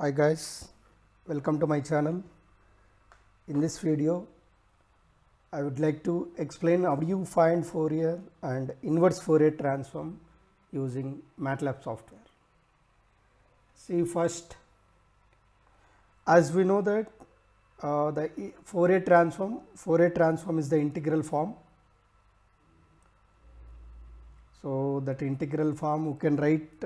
Hi guys, welcome to my channel. In this video I would like to explain how you find Fourier and inverse Fourier transform using MATLAB software. See, first, as we know that the Fourier transform is the integral form. So that integral form we can write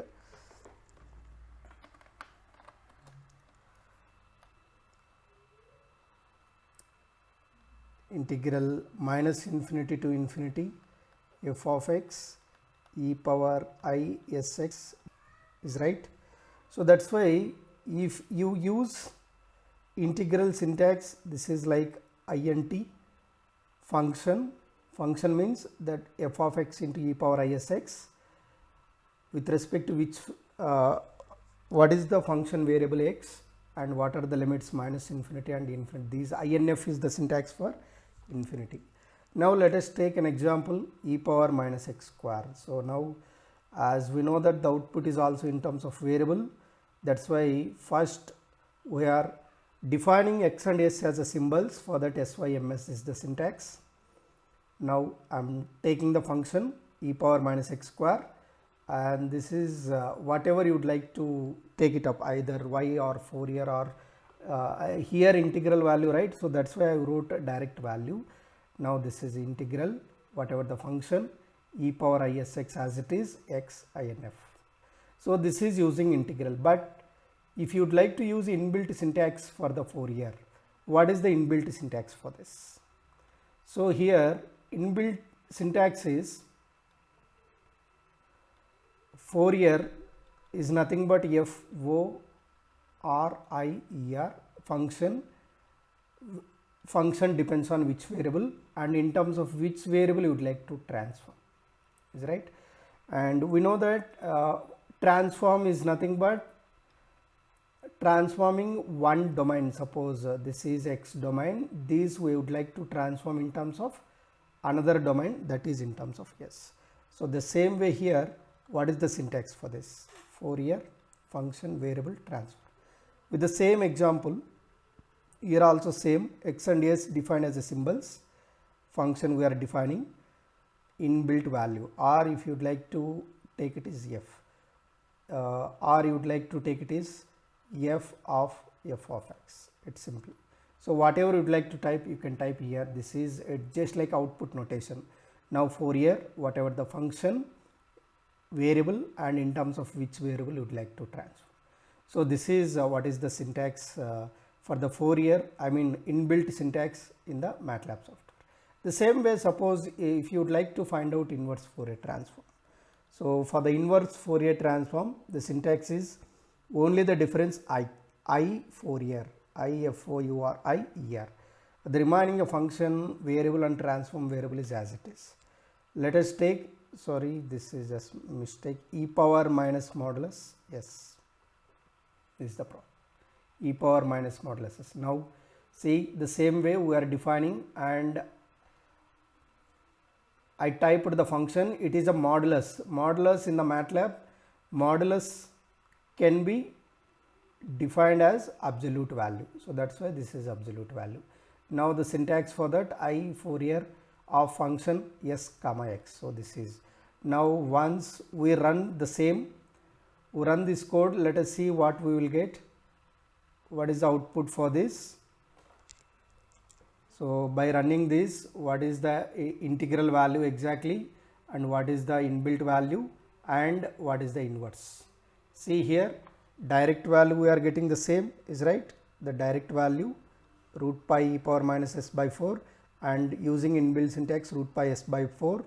integral minus infinity to infinity f of x e power I s x is right. So that's why if you use integral syntax, this is like int function. Function means that f of x into e power I s x with respect to which what is the function variable x and what are the limits minus infinity and infinity. These INF is the syntax for infinity. Now let us take an example, e power minus x square. So now as we know that the output is also in terms of variable, that's why first we are defining x and s as a symbols. For that syms is the syntax. Now I'm taking the function e power minus x square, and this is whatever you would like to take it up, either y or Fourier or here integral value, right? So that's why I wrote a direct value. Now this is integral whatever the function e power I s x as it is x inf. So this is using integral, but if you would like to use inbuilt syntax for the Fourier, what is the inbuilt syntax for this? So here inbuilt syntax is Fourier is nothing but f o r I e r function. Function depends on which variable and in terms of which variable you would like to transform, is right. And we know that transform is nothing but transforming one domain. Suppose this is x domain, these we would like to transform in terms of another domain, that is in terms of s. So the same way here, what is the syntax for this? Fourier function variable transform. With the same example, here also same, x and s defined as a symbols. Function we are defining inbuilt value, or if you would like to take it is f, or you would like to take it is f of x. It's simple. So whatever you would like to type, you can type here. This is just like output notation. Now Fourier, whatever the function variable and in terms of which variable you would like to transform. So this is what is the syntax for the Fourier, I mean inbuilt syntax in the MATLAB software. The same way, suppose if you would like to find out inverse Fourier transform. So for the inverse Fourier transform, the syntax is only the difference I Fourier, I f o u r I e r. The remaining function variable and transform variable is as it is. Let us take, sorry, this is just mistake, e power minus modulus s. This is the problem, e power minus modulus s. Now see, the same way we are defining, and I typed the function, it is a modulus. Modulus in the MATLAB, modulus can be defined as absolute value. So that's why this is absolute value. Now the syntax for that, I Fourier of function s comma x. So this is, now once we run the same, we run this code, let us see what we will get. What is the output for this? So by running this, what is the integral value exactly, and what is the inbuilt value, and what is the inverse? See here, direct value we are getting the same, is right. The direct value root pi e power minus s by 4, and using inbuilt syntax root pi s by 4.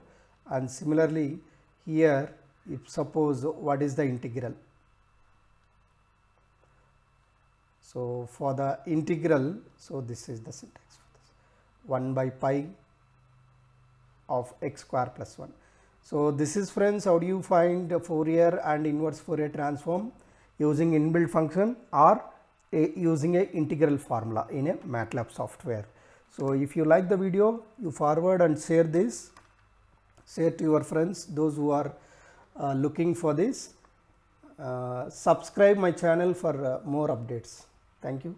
And similarly here, if suppose what is the integral? So for the integral, so this is the syntax for this, 1 by pi of x square plus 1. So this is, friends, how do you find Fourier and inverse Fourier transform using inbuilt function or using a integral formula in a MATLAB software. So if you like the video, you forward and share this, share to your friends, those who are looking for this. Subscribe my channel for more updates. Thank you.